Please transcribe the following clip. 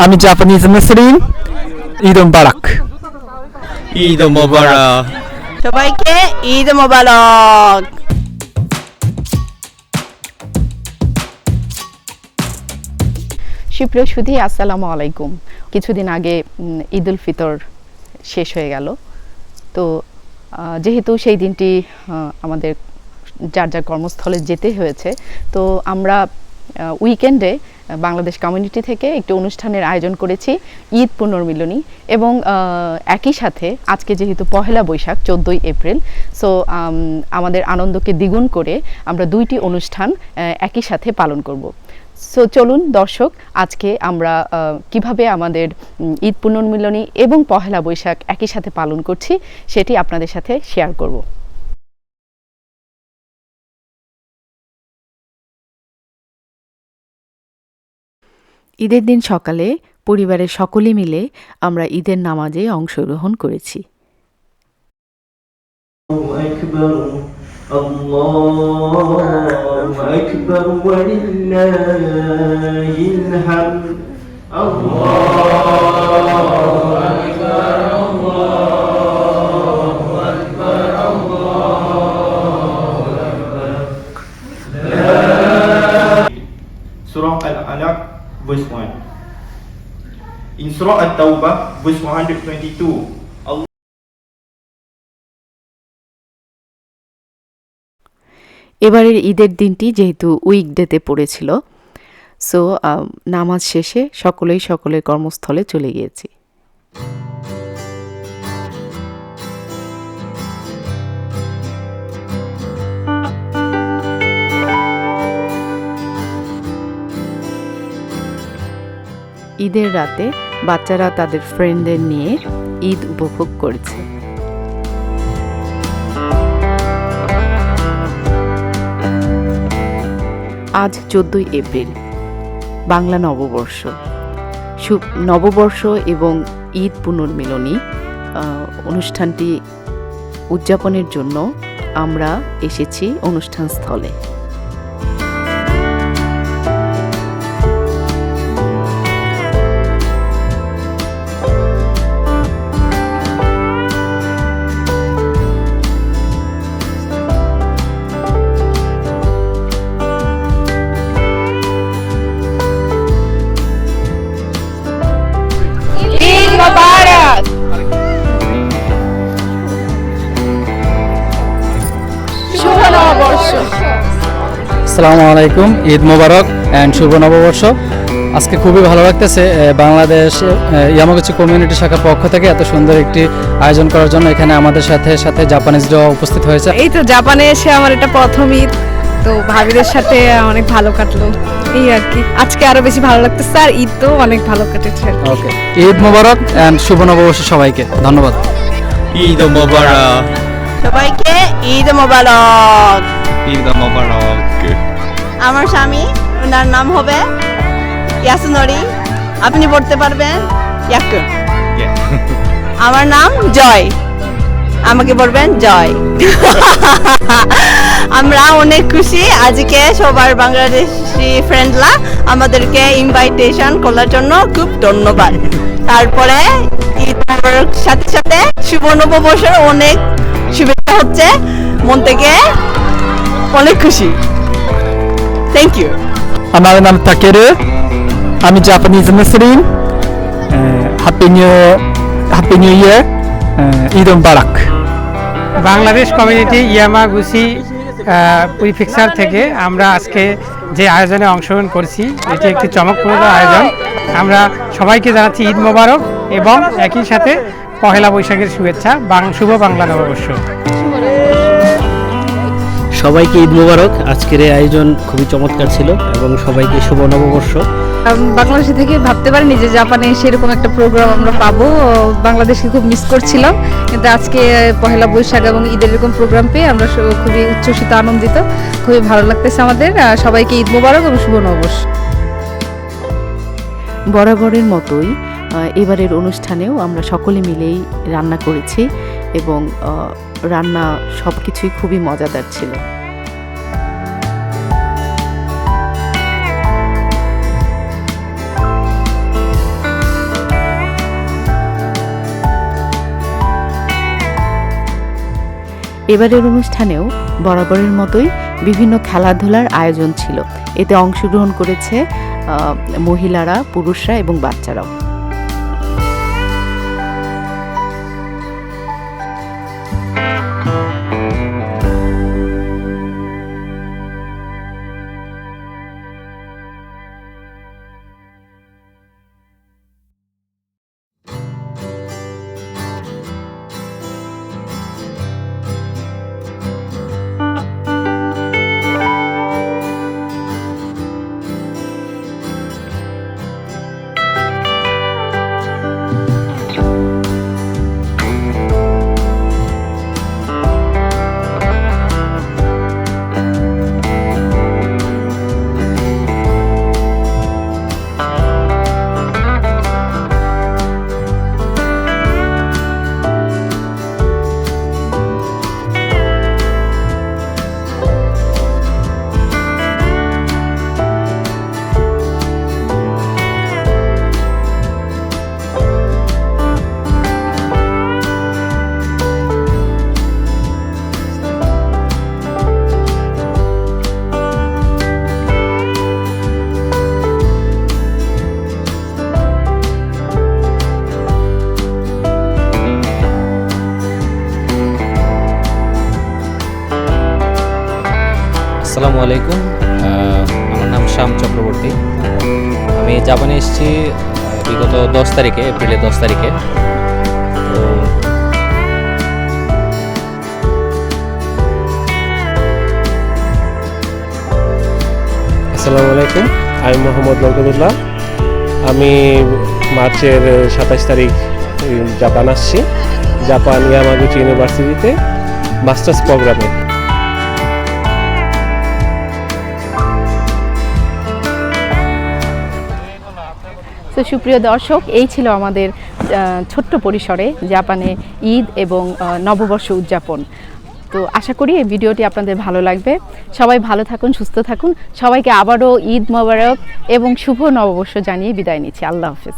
আমি জাপানিজ মুসলিম। ঈদ মোবারক। ঈদ মোবারক। সবাইকে ঈদ মোবারক। সুপ্রিয় সুধী, আসসালামু আলাইকুম। কিছুদিন আগে ঈদ উল ফিতর শেষ হয়ে গেল। তো যেহেতু সেই দিনটি আমাদের যার যার কর্মস্থলে যেতে হয়েছে, তো আমরা উইকেন্ডে বাংলাদেশ কমিউনিটি থেকে একটি অনুষ্ঠানের আয়োজন করেছি, ঈদ পুনর্মিলনী। এবং একই সাথে আজকে যেহেতু পহেলা বৈশাখ 14ই এপ্রিল, সো আমাদের আনন্দকে দ্বিগুণ করে আমরা দুইটি অনুষ্ঠান একই সাথে পালন করব। সো চলুন দর্শক, আজকে আমরা কিভাবে আমাদের ঈদ পুনর্মিলনী এবং পহেলা বৈশাখ একই সাথে পালন করছি সেটি আপনাদের সাথে শেয়ার করব। ঈদের দিন সকালে পরিবারের সকলে মিলে আমরা ঈদের নামাজে অংশগ্রহণ করেছি। Surah Al-Alaq verse 1. In Surah At-Tawbah verse 122, Allah এবারের ঈদের দিনটি যেহেতু উইকডেতে পড়েছিল, সো নামাজ শেষে সকলেই সকলের কর্মস্থলে চলে গিয়েছি। ঈদের রাতে বাচ্চারা তাদের ফ্রেন্ডদের নিয়ে ঈদ উপভোগ করেছে। আজ 14ই এপ্রিল, বাংলা নববর্ষ। নববর্ষ এবং ঈদ পুনর্মিলনী অনুষ্ঠানটি উদযাপনের জন্য আমরা এসেছি অনুষ্ঠান স্থলে। আসসালামু আলাইকুম, ঈদ মোবারক অ্যান্ড শুভ নববর্ষ। আজকে খুবই ভালো লাগতেছে বাংলাদেশ ইয়ামাগুচি কমিউনিটি শাখার পক্ষ থেকে এত সুন্দর একটি আয়োজন করার জন্য। এখানে আমাদের সাথে সাথে জাপানিজরাও উপস্থিত হয়েছে। এই তো জাপানে এসে আমার এটা প্রথম ঈদ, তো ভাবিদের সাথে অনেক ভালো কাটলো, এই আর কি। আজকে আরো বেশি ভালো লাগতেছে, আর ঈদ তো অনেক ভালো কেটেছে। ওকে, ঈদ মোবারক অ্যান্ড শুভ নববর্ষ সবাইকে, ধন্যবাদ। ঈদ মোবারক। সবাইকে ঈদ মোবারক। ঈদ মোবারক। আমার স্বামী, ওনার নাম হবে ইয়াসুনরি, আপনি পড়তে পারবেন ইয়াকুন। আমার নাম জয়, আমাকে বলবেন জয়। আমরা অনেক খুশি আজকে সবার বাংলাদেশি ফ্রেন্ডরা আমাদেরকে ইনভাইটেশন করার জন্য খুব ধন্যবাদ। তারপরে ঈদের সাথে সাথে শুভ নববর্ষের অনেক শুভেচ্ছা হচ্ছে, মন থেকে অনেক খুশি। Thank you. আমার নাম তাকেরু, আমি জাপানিজ মুসলিম। হ্যাপি নিউ ইয়ার, ঈদ মোবারক। বাংলাদেশ কমিউনিটি ইয়ামাগুচি প্রিফেকচার থেকে আমরা আজকে যে আয়োজনে অংশগ্রহণ করছি, এটি একটি চমকপ্রদ আয়োজন। আমরা সবাইকে জানাচ্ছি ঈদ মোবারক এবং একই সাথে পহেলা বৈশাখের শুভেচ্ছা, শুভ বাংলা নববর্ষ। সবাইকে ঈদ মোবারক। আজকের এই আয়োজন খুবই চমৎকার ছিল এবং সবাইকে শুভ নববর্ষ। বাংলাদেশ থেকে ভাবতে পারিনি যে জাপানে সেরকম একটা প্রোগ্রাম আমরা পাবো। বাংলাদেশকে খুব মিস করছিলাম, কিন্তু আজকে পহেলা বৈশাখ এবং ঈদের এরকম প্রোগ্রাম পেয়ে আমরা খুবই উচ্ছ্বসিত, আনন্দিত, খুবই ভালো লাগতেছে আমাদের। সবাইকে ঈদ মোবারক এবং শুভ নববর্ষ। বরাবরের মতোই এবারের অনুষ্ঠানেও আমরা সকলে মিলেই রান্না করেছি এবং রান্না সব কিছুই খুবই মজাদার ছিল। এবারের অনুষ্ঠানেও বরাবরের মতোই বিভিন্ন খেলাধুলার আয়োজন ছিল। এতে অংশগ্রহণ করেছে মহিলারা, পুরুষরা এবং বাচ্চারাও। আসসালামু আলাইকুম, আমার নাম শ্যাম চক্রবর্তী। আমি জাপানে এসেছি বিগত 10 তারিখে, এপ্রিলের 10 তারিখে। তো আসসালামু আলাইকুম, আমি মোহাম্মদ বরকতুল্লাহ। আমি মার্চের 27 তারিখ জাপান আসছি, জাপান ইয়ামাগুচি ইউনিভার্সিটিতে মাস্টার্স প্রোগ্রামে। তো সুপ্রিয় দর্শক, এই ছিল আমাদের ছোট্ট পরিসরে জাপানে ঈদ এবং নববর্ষ উদযাপন। তো আশা করি এই ভিডিওটি আপনাদের ভালো লাগবে। সবাই ভালো থাকুন, সুস্থ থাকুন। সবাইকে আবারও ঈদ মোবারক এবং শুভ নববর্ষ জানিয়ে বিদায় নিচ্ছি। আল্লাহ হাফেজ।